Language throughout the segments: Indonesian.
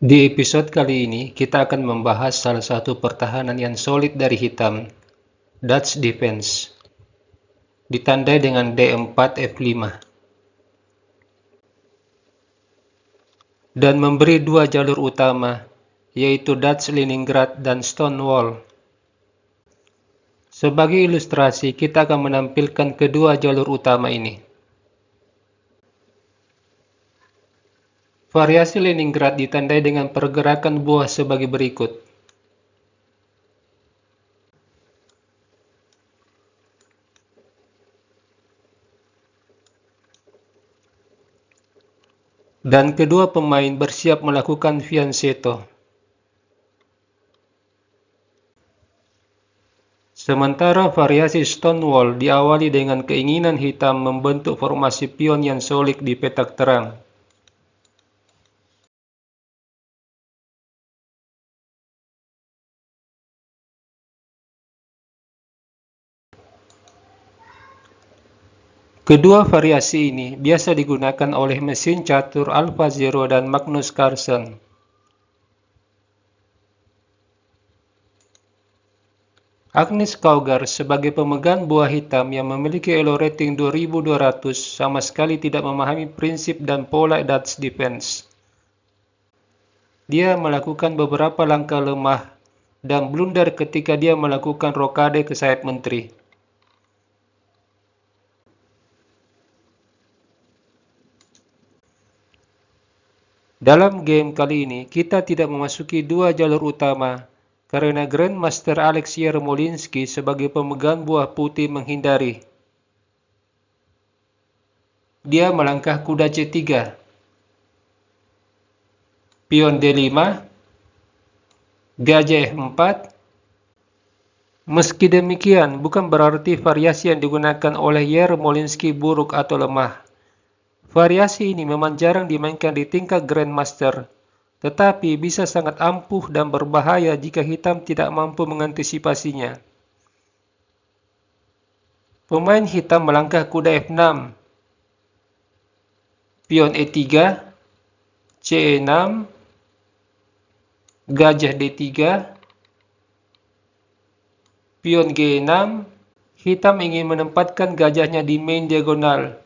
Di episode kali ini, kita akan membahas salah satu pertahanan yang solid dari hitam, Dutch Defense, ditandai dengan D4 F5, dan memberi dua jalur utama, yaitu Dutch Leningrad dan Stonewall. Sebagai ilustrasi, kita akan menampilkan kedua jalur utama ini. Variasi Leningrad ditandai dengan pergerakan buah sebagai berikut. Dan kedua pemain bersiap melakukan fianchetto. Sementara variasi Stonewall diawali dengan keinginan hitam membentuk formasi pion yang solid di petak terang. Kedua variasi ini biasa digunakan oleh mesin catur AlphaZero dan Magnus Carlsen. Agnes Kaugar sebagai pemegang buah hitam yang memiliki elo rating 2200 sama sekali tidak memahami prinsip dan pola Dutch Defense. Dia melakukan beberapa langkah lemah dan blunder ketika dia melakukan rokade ke sayap menteri. Dalam game kali ini, kita tidak memasuki dua jalur utama karena Grandmaster Alex Yermolinsky sebagai pemegang buah putih menghindari. Dia melangkah kuda C3, pion D5, gajah F4. Meski demikian, bukan berarti variasi yang digunakan oleh Yermolinsky buruk atau lemah. Variasi ini memang jarang dimainkan di tingkat Grandmaster, tetapi bisa sangat ampuh dan berbahaya jika hitam tidak mampu mengantisipasinya. Pemain hitam melangkah kuda F6, pion E3, C6, gajah D3, pion G6. Hitam ingin menempatkan gajahnya di main diagonal.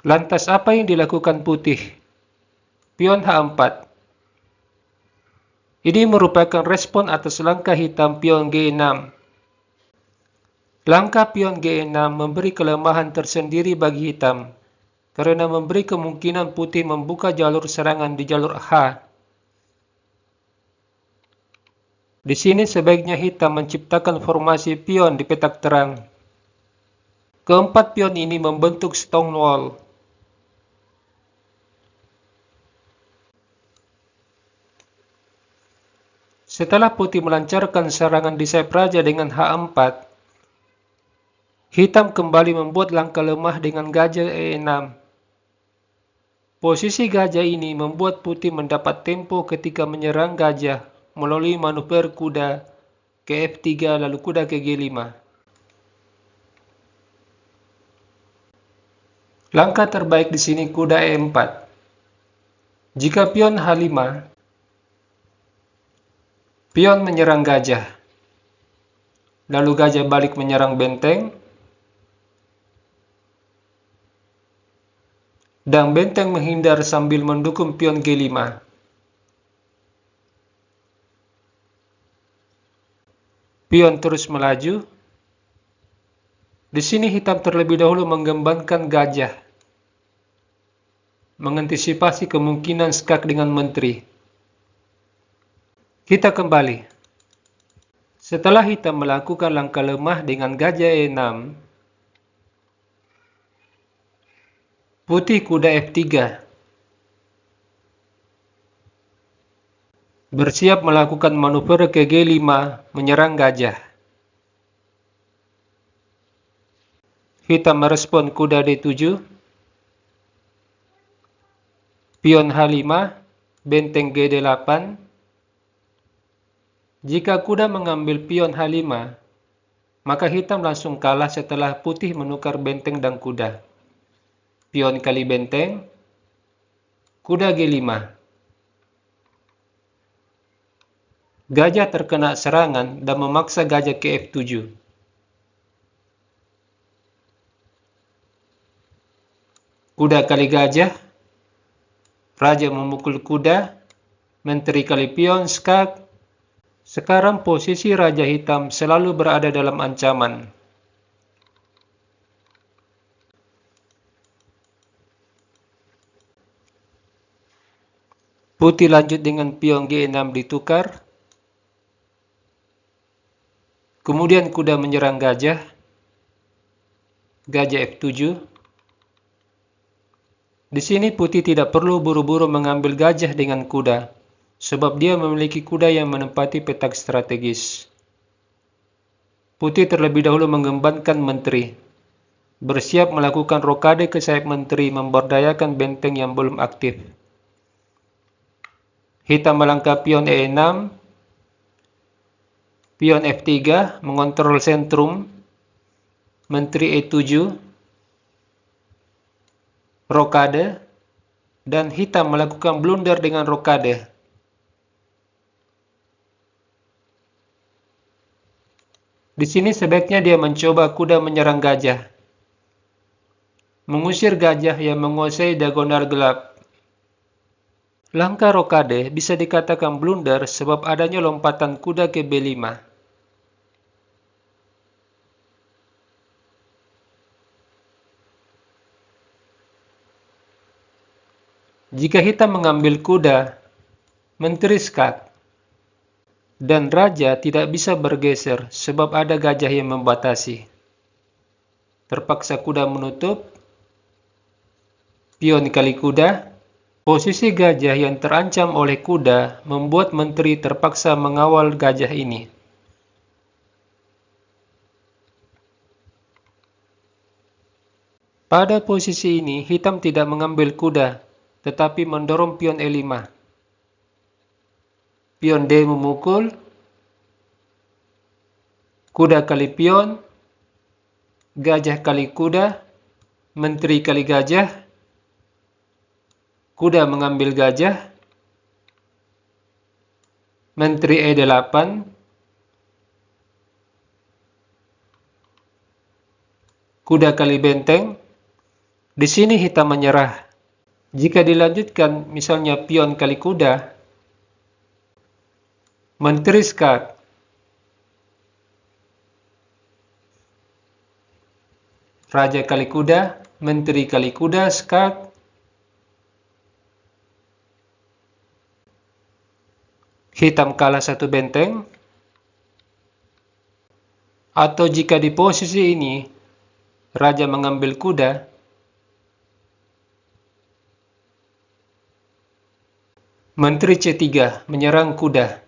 Lantas apa yang dilakukan putih? Pion H4. Ini merupakan respon atas langkah hitam pion G6. Langkah pion G6 memberi kelemahan tersendiri bagi hitam, karena memberi kemungkinan putih membuka jalur serangan di jalur H. Di sini sebaiknya hitam menciptakan formasi pion di petak terang. Keempat pion ini membentuk Stonewall. Setelah putih melancarkan serangan di sayap raja dengan H4, hitam kembali membuat langkah lemah dengan gajah E6. Posisi gajah ini membuat putih mendapat tempo ketika menyerang gajah melalui manuver kuda ke F3 lalu kuda ke G5. Langkah terbaik di sini kuda E4. Jika pion H5, pion menyerang gajah, lalu gajah balik menyerang benteng, dan benteng menghindar sambil mendukung pion G5. Pion terus melaju. Di sini hitam terlebih dahulu mengembangkan gajah, mengantisipasi kemungkinan skak dengan menteri. Kita kembali. Setelah hitam melakukan langkah lemah dengan gajah E6, putih kuda F3. Bersiap melakukan manuver ke G5 menyerang gajah. Hitam merespon kuda D7, pion H5, benteng Gd8. Jika kuda mengambil pion H5, maka hitam langsung kalah setelah putih menukar benteng dan kuda. pion kali benteng, kuda G5. Gajah terkena serangan dan memaksa gajah ke F7. Kuda kali gajah, raja memukul kuda, menteri kali pion, skak. Sekarang posisi raja hitam selalu berada dalam ancaman. Putih lanjut dengan pion G6 ditukar. Kemudian kuda menyerang gajah. Gajah F7. Di sini putih tidak perlu buru-buru mengambil gajah dengan kuda, sebab dia memiliki kuda yang menempati petak strategis. Putih terlebih dahulu mengembangkan menteri, bersiap melakukan rokade ke sayap menteri memberdayakan benteng yang belum aktif. Hitam melangkah pion E6, pion F3 mengontrol sentrum, menteri E7, rokade, dan hitam melakukan blunder dengan rokade. Di sini sebaiknya dia mencoba kuda menyerang gajah, mengusir gajah yang menguasai diagonal gelap. Langkah rokade bisa dikatakan blunder sebab adanya lompatan kuda ke B5. Jika hitam mengambil kuda, menteri skak, dan raja tidak bisa bergeser sebab ada gajah yang membatasi. Terpaksa kuda menutup, pion kali kuda. Posisi gajah yang terancam oleh kuda membuat menteri terpaksa mengawal gajah ini. Pada posisi ini, hitam tidak mengambil kuda, tetapi mendorong pion E5. Pion D memukul, kuda kali pion, gajah kali kuda, menteri kali gajah, kuda mengambil gajah, menteri E8, kuda kali benteng. Di sini hitam menyerah. Jika dilanjutkan misalnya pion kali kuda, menteri skak, raja kali kuda, menteri kali kuda, skak. Hitam kalah satu benteng. Atau jika di posisi ini, raja mengambil kuda, menteri C3 menyerang kuda.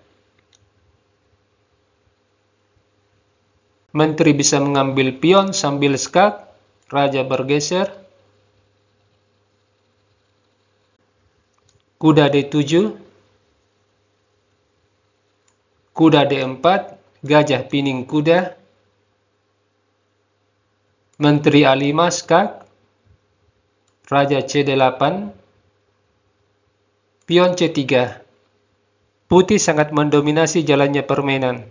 Menteri bisa mengambil pion sambil skak, raja bergeser. Kuda D7, kuda D4, gajah pining kuda. Menteri A5 skak, raja C8, pion C3. Putih sangat mendominasi jalannya permainan.